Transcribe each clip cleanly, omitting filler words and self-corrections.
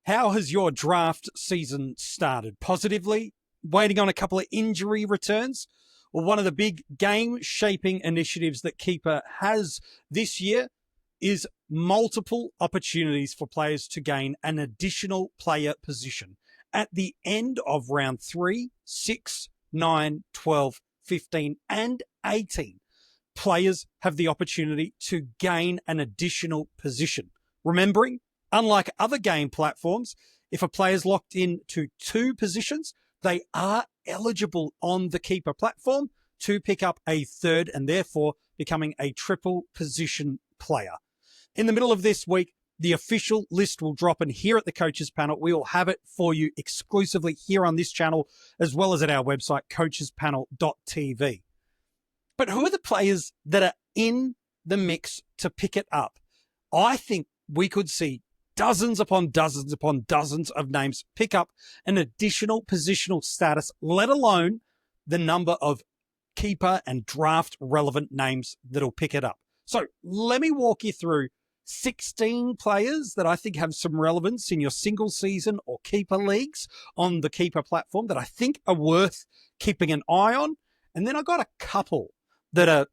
How has your draft season started? Positively? Waiting on a couple of injury returns? Well, one of the big game-shaping initiatives that Keeper has this year is multiple opportunities for players to gain an additional player position. At the end of round 3, 6, 9, 12, 15, and 18, players have the opportunity to gain an additional position. Remembering, unlike other game platforms, if a player's locked in to 2 positions, they are eligible on the Keeper platform to pick up a third and therefore becoming a triple position player. In the middle of this week, the official list will drop, and here at the Coaches Panel, we will have it for you exclusively here on this channel, as well as at our website, coachespanel.tv. But who are the players that are in the mix to pick it up? I think we could see dozens upon dozens upon dozens of names pick up an additional positional status, let alone the number of Keeper and draft relevant names that'll pick it up. So let me walk you through 16 players that I think have some relevance in your single season or Keeper leagues on the Keeper platform that I think are worth keeping an eye on. And then I got a couple that are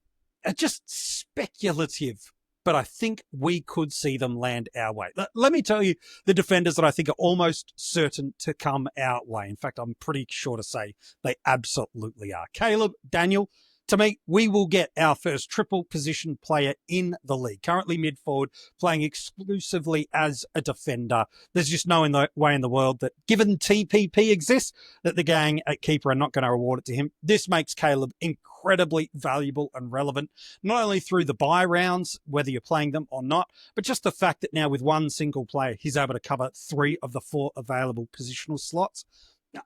just speculative, but I think we could see them land our way. Let me tell you the defenders that I think are almost certain to come our way. In fact, I'm pretty sure to say they absolutely are. Caleb, Daniel, to me, we will get our first triple position player in the league. Currently mid-forward, playing exclusively as a defender. There's just no way in the world that, given TPP exists, that the gang at Keeper are not going to reward it to him. This makes Caleb incredibly valuable and relevant, not only through the buy rounds, whether you're playing them or not, but just the fact that now with one single player, he's able to cover 3 of the 4 available positional slots.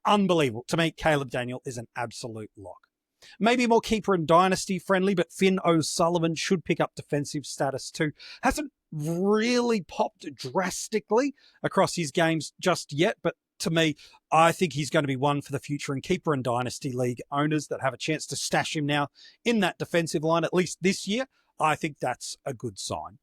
Unbelievable. To me, Caleb Daniel is an absolute lock. Maybe more Keeper and Dynasty friendly, but Finn O'Sullivan should pick up defensive status too. Hasn't really popped drastically across his games just yet, but to me, I think he's going to be one for the future, and Keeper and Dynasty League owners that have a chance to stash him now in that defensive line, at least this year, I think that's a good sign.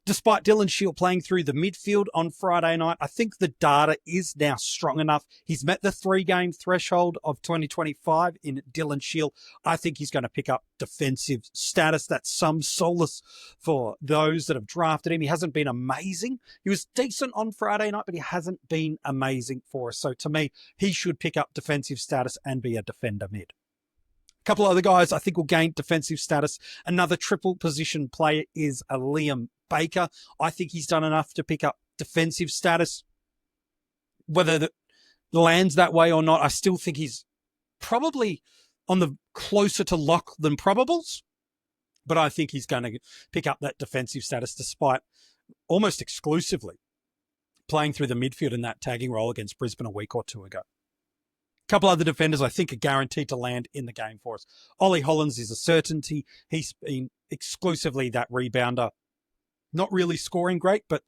Despite Dylan Shield playing through the midfield on Friday night, I think the data is now strong enough. He's met the 3-game threshold of 2025 in Dylan Shield. I think he's going to pick up defensive status. That's some solace for those that have drafted him. He hasn't been amazing. He was decent on Friday night, but he hasn't been amazing for us. So to me, he should pick up defensive status and be a defender mid. A couple other guys I think will gain defensive status. Another triple position player is a Liam Baker. I think he's done enough to pick up defensive status. Whether that lands that way or not, I still think he's probably on the closer to lock than probables. But I think he's going to pick up that defensive status despite almost exclusively playing through the midfield in that tagging role against Brisbane a week or 2 ago. A couple other defenders I think are guaranteed to land in the game for us. Ollie Hollins is a certainty. He's been exclusively that rebounder. Not really scoring great, but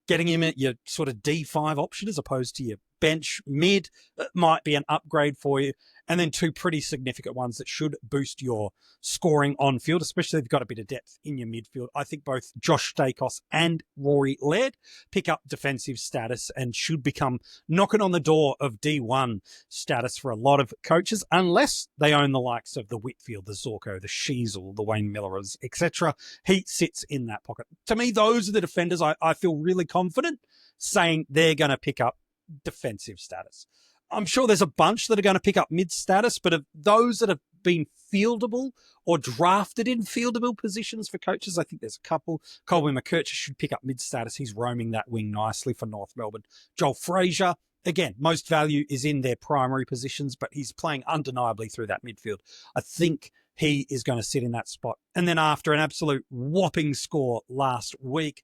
getting him at your sort of D5 option as opposed to your bench mid might be an upgrade for you. And then 2 pretty significant ones that should boost your scoring on field, especially if you've got a bit of depth in your midfield. I think both Josh Stakos and Rory Laird pick up defensive status and should become knocking on the door of D1 status for a lot of coaches, unless they own the likes of the Whitfield, the Zorko, the Sheezel, the Wayne Millers, etc. He sits in that pocket. To me, those are the defenders I feel really confident saying they're going to pick up defensive status. I'm sure there's a bunch that are going to pick up mid status, but of those that have been fieldable or drafted in fieldable positions for coaches, I think there's a couple. Colby McKercher should pick up mid status. He's roaming that wing nicely for North Melbourne. Joel Frazier, again, most value is in their primary positions, but he's playing undeniably through that midfield. I think he is going to sit in that spot. And then after an absolute whopping score last week,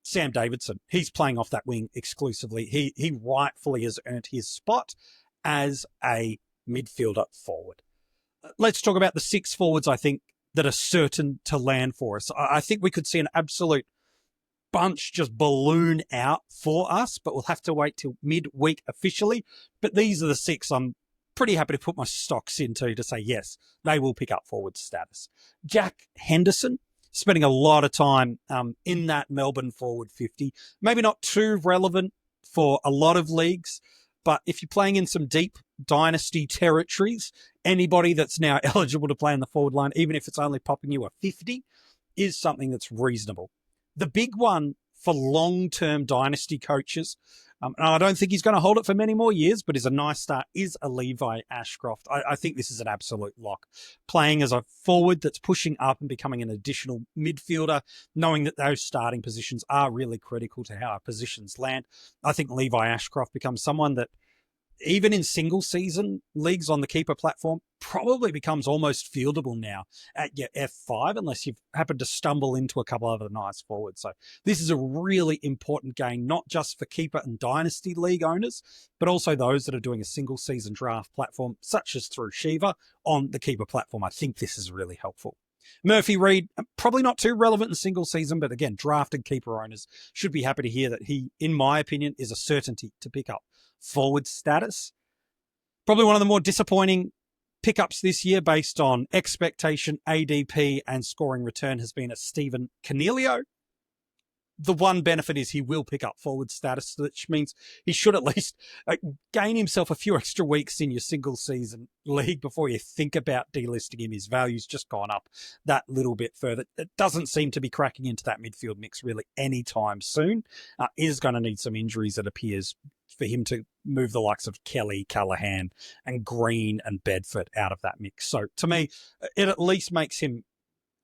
Sam Davidson, he's playing off that wing exclusively. He rightfully has earned his spot as a midfielder forward. Let's talk about the 6 forwards, I think, that are certain to land for us. I think we could see an absolute bunch just balloon out for us, but we'll have to wait till midweek officially. But these are the 6 I'm pretty happy to put my stocks into to say, yes, they will pick up forward status. Jack Henderson, spending a lot of time in that Melbourne forward 50. Maybe not too relevant for a lot of leagues. But if you're playing in some deep dynasty territories, anybody that's now eligible to play in the forward line, even if it's only popping you a 50, is something that's reasonable. The big one for long-term dynasty coaches, and I don't think he's going to hold it for many more years, but is a nice start, is a Levi Ashcroft. I think this is an absolute lock. Playing as a forward that's pushing up and becoming an additional midfielder, knowing that those starting positions are really critical to how our positions land. I think Levi Ashcroft becomes someone that, even in single season leagues on the keeper platform, probably becomes almost fieldable now at your F5, unless you've happened to stumble into a couple of other nice forwards. So this is a really important game, not just for keeper and dynasty league owners, but also those that are doing a single season draft platform, such as through Shiva on the keeper platform. I think this is really helpful. Murphy Reed, probably not too relevant in single season, but again, drafted keeper owners should be happy to hear that he, in my opinion, is a certainty to pick up forward status. Probably one of the more disappointing pickups this year based on expectation, ADP, and scoring return has been a Stephen Coniglio. The one benefit is he will pick up forward status, which means he should at least gain himself a few extra weeks in your single season league before you think about delisting him. His value's just gone up that little bit further. It doesn't seem to be cracking into that midfield mix really anytime soon. Is going to need some injuries, it appears, for him to move the likes of Kelly, Callahan, and Green and Bedford out of that mix. So to me, it at least makes him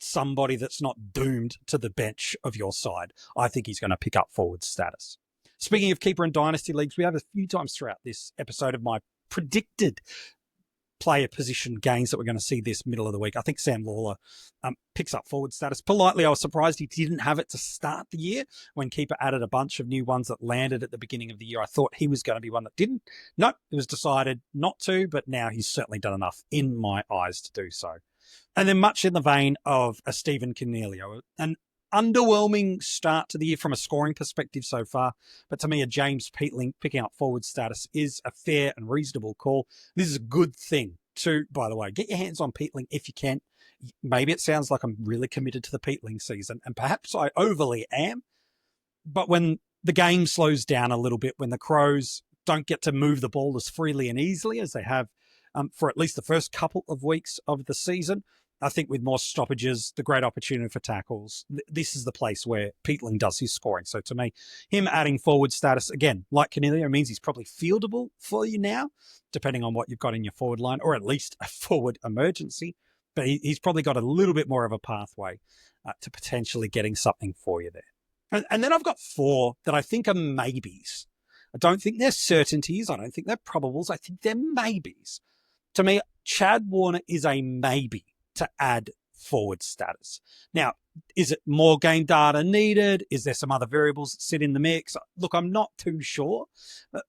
somebody that's not doomed to the bench of your side. I think he's going to pick up forward status. Speaking of keeper and dynasty leagues, we have a few times throughout this episode of my predicted player position gains that we're going to see this middle of the week. I think Sam Lawler picks up forward status. Politely, I was surprised he didn't have it to start the year when keeper added a bunch of new ones that landed at the beginning of the year. I thought he was going to be one that didn't. Nope, it was decided not to, but now he's certainly done enough in my eyes to do so. And then much in the vein of a Stephen Coniglio, an underwhelming start to the year from a scoring perspective so far, but to me, a James Peatling picking up forward status is a fair and reasonable call. This is a good thing too, by the way. Get your hands on Peatling if you can. Maybe it sounds like I'm really committed to the Peatling season, and perhaps I overly am, but when the game slows down a little bit, when the Crows don't get to move the ball as freely and easily as they have for at least the first couple of weeks of the season, I think with more stoppages, the great opportunity for tackles, this is the place where Peatling does his scoring. So to me, him adding forward status, again, like Coniglio, means he's probably fieldable for you now, depending on what you've got in your forward line, or at least a forward emergency. But he's probably got a little bit more of a pathway to potentially getting something for you there. And then I've got 4 that I think are maybes. I don't think they're certainties. I don't think they're probables. I think they're maybes. To me, Chad Warner is a maybe to add forward status. Now, is it more game data needed? Is there some other variables that sit in the mix? Look, I'm not too sure,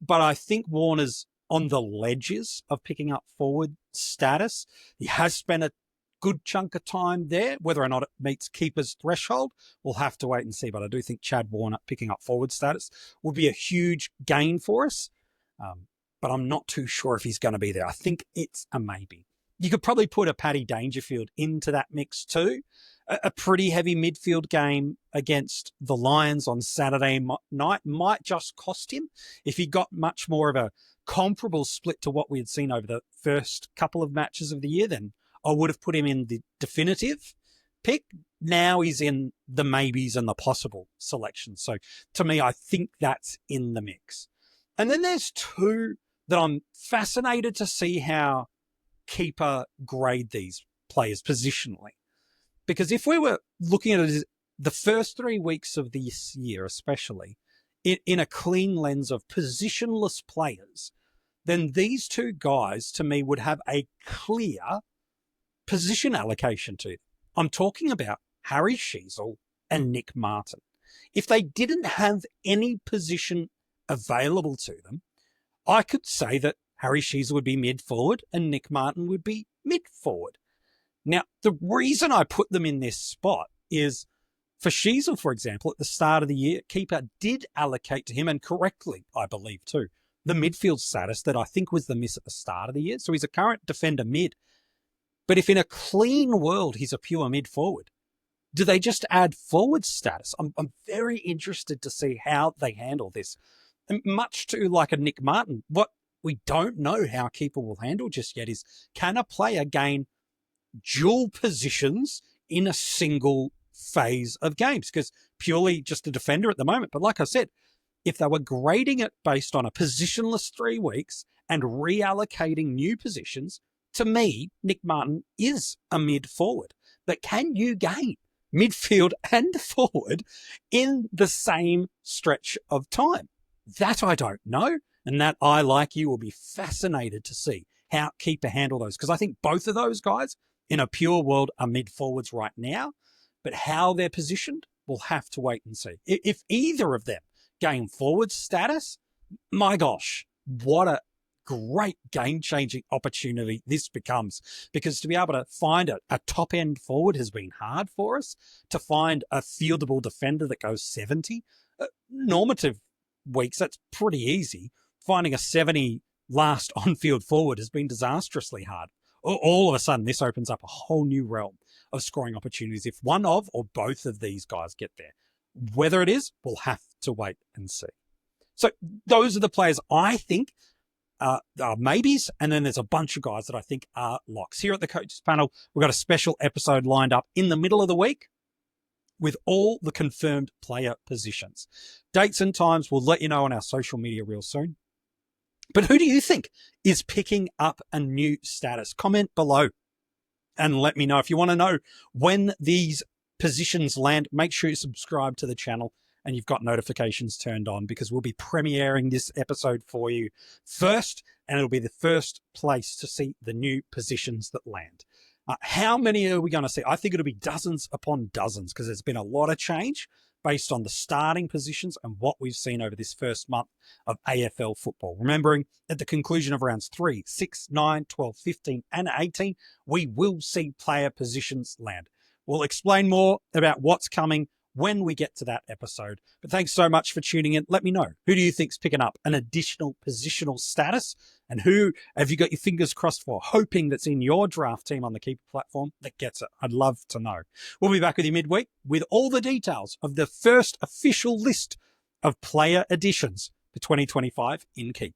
but I think Warner's on the ledges of picking up forward status. He has spent a good chunk of time there. Whether or not it meets keeper's threshold, we'll have to wait and see. But I do think Chad Warner picking up forward status would be a huge gain for us. But I'm not too sure if he's going to be there. I think it's a maybe. You could probably put a Paddy Dangerfield into that mix too. A pretty heavy midfield game against the Lions on Saturday night might just cost him. If he got much more of a comparable split to what we had seen over the first couple of matches of the year, then I would have put him in the definitive pick. Now he's in the maybes and the possible selection. So to me, I think that's in the mix. And then there's 2 that I'm fascinated to see how keeper grade these players positionally. Because if we were looking at it as the first 3 weeks of this year, especially in a clean lens of positionless players, then these 2 guys to me would have a clear position allocation to them. I'm talking about Harry Sheezel and Nick Martin. If they didn't have any position available to them, I could say that Harry Sheezel would be mid-forward and Nick Martin would be mid-forward. Now, the reason I put them in this spot is for Sheezel, for example, at the start of the year, keeper did allocate to him, and correctly, I believe too, the midfield status that I think was the miss at the start of the year. So he's a current defender mid. But if in a clean world he's a pure mid-forward, do they just add forward status? I'm very interested to see how they handle this. And much to like a Nick Martin, what we don't know how keeper will handle just yet is, can a player gain dual positions in a single phase of games? Because purely just a defender at the moment. But like I said, if they were grading it based on a positionless 3 weeks and reallocating new positions, to me, Nick Martin is a mid forward. But can you gain midfield and forward in the same stretch of time? That I don't know. And that I, like you, will be fascinated to see how keeper handle those. Because I think both of those guys in a pure world are mid forwards right now. But how they're positioned, we'll have to wait and see. If either of them gain forward status, my gosh, what a great game-changing opportunity this becomes. Because to be able to find a top-end forward has been hard for us. To find a fieldable defender that goes 70, normative weeks, that's pretty easy. Finding a 70 last on-field forward has been disastrously hard. All of a sudden, this opens up a whole new realm of scoring opportunities if one of or both of these guys get there. Whether it is, we'll have to wait and see. So those are the players I think are maybes, and then there's a bunch of guys that I think are locks. Here at the Coaches Panel, we've got a special episode lined up in the middle of the week with all the confirmed player positions. Dates and times we'll let you know on our social media real soon. But who do you think is picking up a new status? Comment below and let me know. If you want to know when these positions land, make sure you subscribe to the channel and you've got notifications turned on, because we'll be premiering this episode for you first, and it'll be the first place to see the new positions that land. How many are we going to see? I think it'll be dozens upon dozens, because there's been a lot of change based on the starting positions and what we've seen over this first month of AFL football. Remembering, at the conclusion of rounds 3, 6, 9, 12, 15, and 18, we will see player positions land. We'll explain more about what's coming when we get to that episode. But thanks so much for tuning in. Let me know, who do you think's picking up an additional positional status, and who have you got your fingers crossed for, hoping that's in your draft team on the Keeper platform that gets it? I'd love to know. We'll be back with you midweek with all the details of the first official list of player additions for 2025 in Keeper.